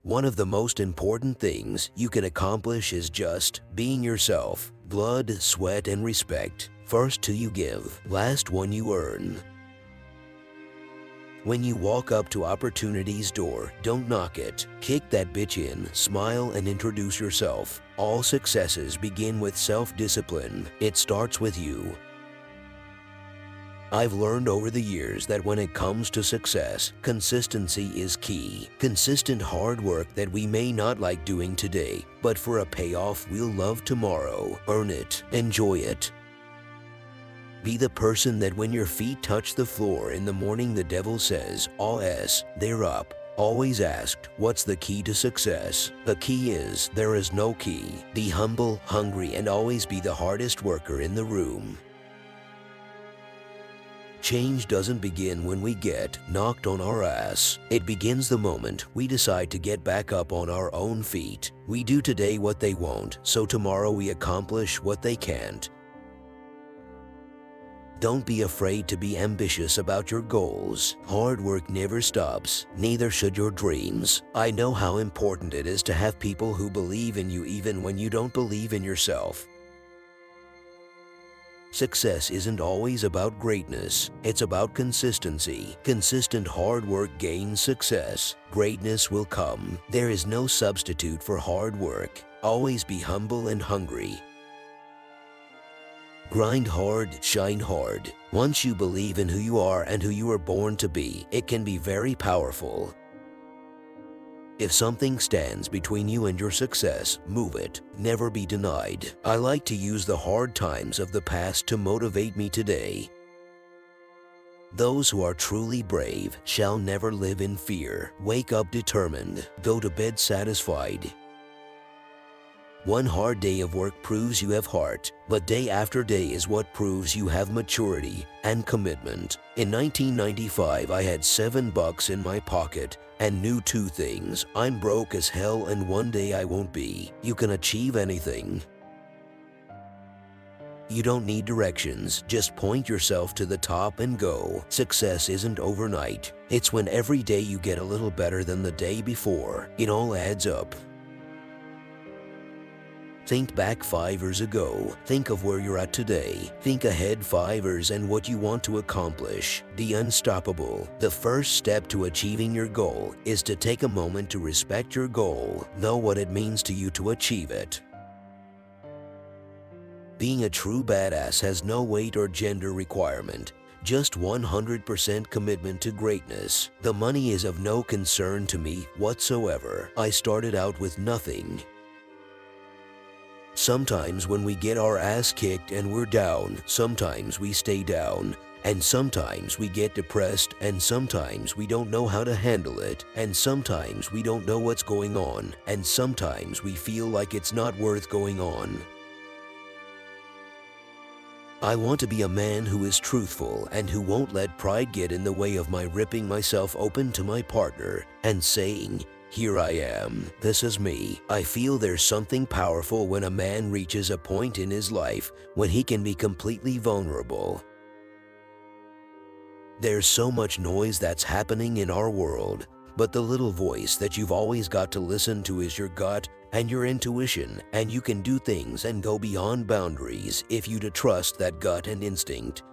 One of the most important things you can accomplish is just being yourself. Blood, sweat, and respect. First two you give, last one you earn. When you walk up to opportunity's door, don't knock it. Kick that bitch in, smile, and introduce yourself. All successes begin with self-discipline. It starts with you. I've learned over the years that when it comes to success, consistency is key. Consistent hard work that we may not like doing today, but for a payoff we'll love tomorrow. Earn it. Enjoy it. Be the person that when your feet touch the floor in the morning the devil says, "Oh yes, they're up." Always asked, what's the key to success? The key is, there is no key. Be humble, hungry, and always be the hardest worker in the room. Change doesn't begin when we get knocked on our ass. It begins the moment we decide to get back up on our own feet. We do today what they won't, so tomorrow we accomplish what they can't. Don't be afraid to be ambitious about your goals. Hard work never stops, neither should your dreams. I know how important it is to have people who believe in you even when you don't believe in yourself. Success isn't always about greatness, it's about consistency. Consistent hard work gains success. Greatness will come. There is no substitute for hard work. Always be humble and hungry. Grind hard, shine hard. Once you believe in who you are and who you were born to be, it can be very powerful. If something stands between you and your success, move it. Never be denied. I like to use the hard times of the past to motivate me today. Those who are truly brave shall never live in fear. Wake up determined. Go to bed satisfied. One hard day of work proves you have heart, but day after day is what proves you have maturity and commitment. In 1995, I had $7 in my pocket and knew two things. I'm broke as hell and one day I won't be. You can achieve anything. You don't need directions, just point yourself to the top and go. Success isn't overnight. It's when every day you get a little better than the day before. It all adds up. Think back 5 years ago. Think of where you're at today. Think ahead 5 years and what you want to accomplish. Be unstoppable. The first step to achieving your goal is to take a moment to respect your goal. Know what it means to you to achieve it. Being a true badass has no weight or gender requirement. Just 100% commitment to greatness. The money is of no concern to me whatsoever. I started out with nothing. Sometimes when we get our ass kicked and we're down, sometimes we stay down, and sometimes we get depressed, and sometimes we don't know how to handle it, and sometimes we don't know what's going on, and sometimes we feel like it's not worth going on. I want to be a man who is truthful and who won't let pride get in the way of my ripping myself open to my partner and saying, "Here I am, this is me." I feel there's something powerful when a man reaches a point in his life when he can be completely vulnerable. There's so much noise that's happening in our world, but the little voice that you've always got to listen to is your gut and your intuition, and you can do things and go beyond boundaries if you trust that gut and instinct.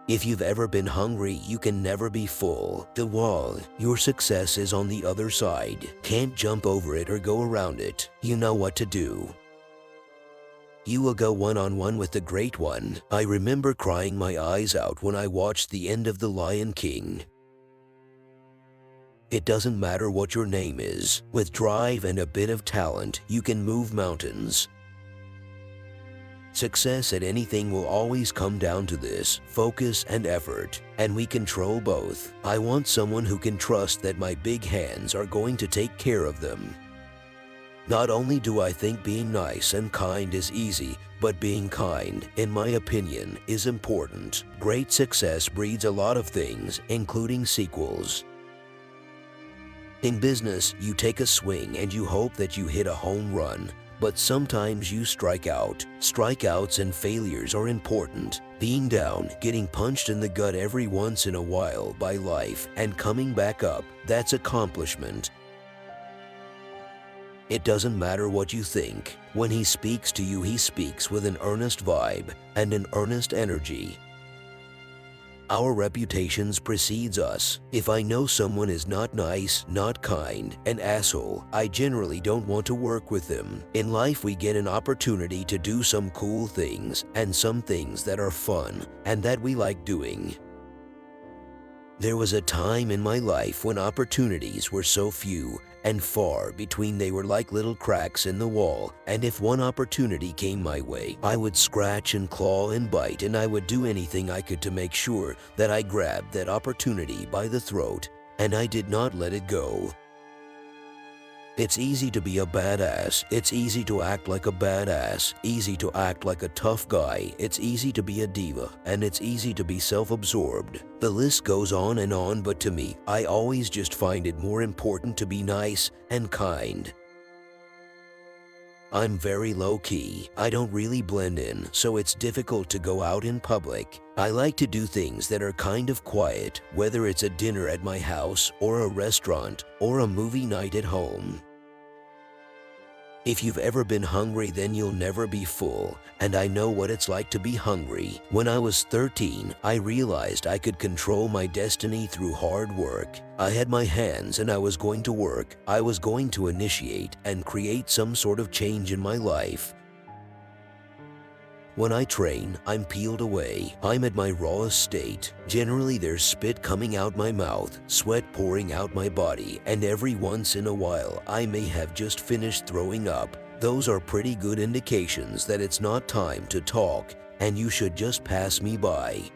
If you've ever been hungry, you can never be full. The wall, your success is on the other side. Can't jump over it or go around it. You know what to do. You will go one-on-one with the Great One. I remember crying my eyes out when I watched the end of The Lion King. It doesn't matter what your name is. With drive and a bit of talent, you can move mountains. Success at anything will always come down to this: focus and effort, and we control both. I want someone who can trust that my big hands are going to take care of them. Not only do I think being nice and kind is easy, but being kind, in my opinion, is important. Great success breeds a lot of things, including sequels. In business, you take a swing and you hope that you hit a home run. but sometimes you strike out. Strikeouts and failures are important. Being down, getting punched in the gut every once in a while by life, and coming back up, that's accomplishment. It doesn't matter what you think. When he speaks to you, he speaks with an earnest vibe and an earnest energy. Our reputations precedes us. If I know someone is not nice, not kind, an asshole, I generally don't want to work with them. In life, we get an opportunity to do some cool things and some things that are fun and that we like doing. There was a time in my life when opportunities were so few and far between, they were like little cracks in the wall, and if one opportunity came my way, I would scratch and claw and bite, and I would do anything I could to make sure that I grabbed that opportunity by the throat, and I did not let it go. It's easy to be a badass. It's easy to act like a badass. Easy to act like a tough guy. It's easy to be a diva, and it's easy to be self-absorbed. The list goes on, but to me, I always just find it more important to be nice and kind. I'm very low-key. I don't really blend in, so it's difficult to go out in public. I like to do things that are kind of quiet, whether it's a dinner at my house, or a restaurant, or a movie night at home. If you've ever been hungry, then you'll never be full, and I know what it's like to be hungry. When I was 13, I realized I could control my destiny through hard work. I had my hands and I was going to work. I was going to initiate and create some sort of change in my life. When I train, I'm peeled away. I'm at my rawest state. Generally, there's spit coming out my mouth, sweat pouring out my body, and every once in a while, I may have just finished throwing up. Those are pretty good indications that it's not time to talk, and you should just pass me by.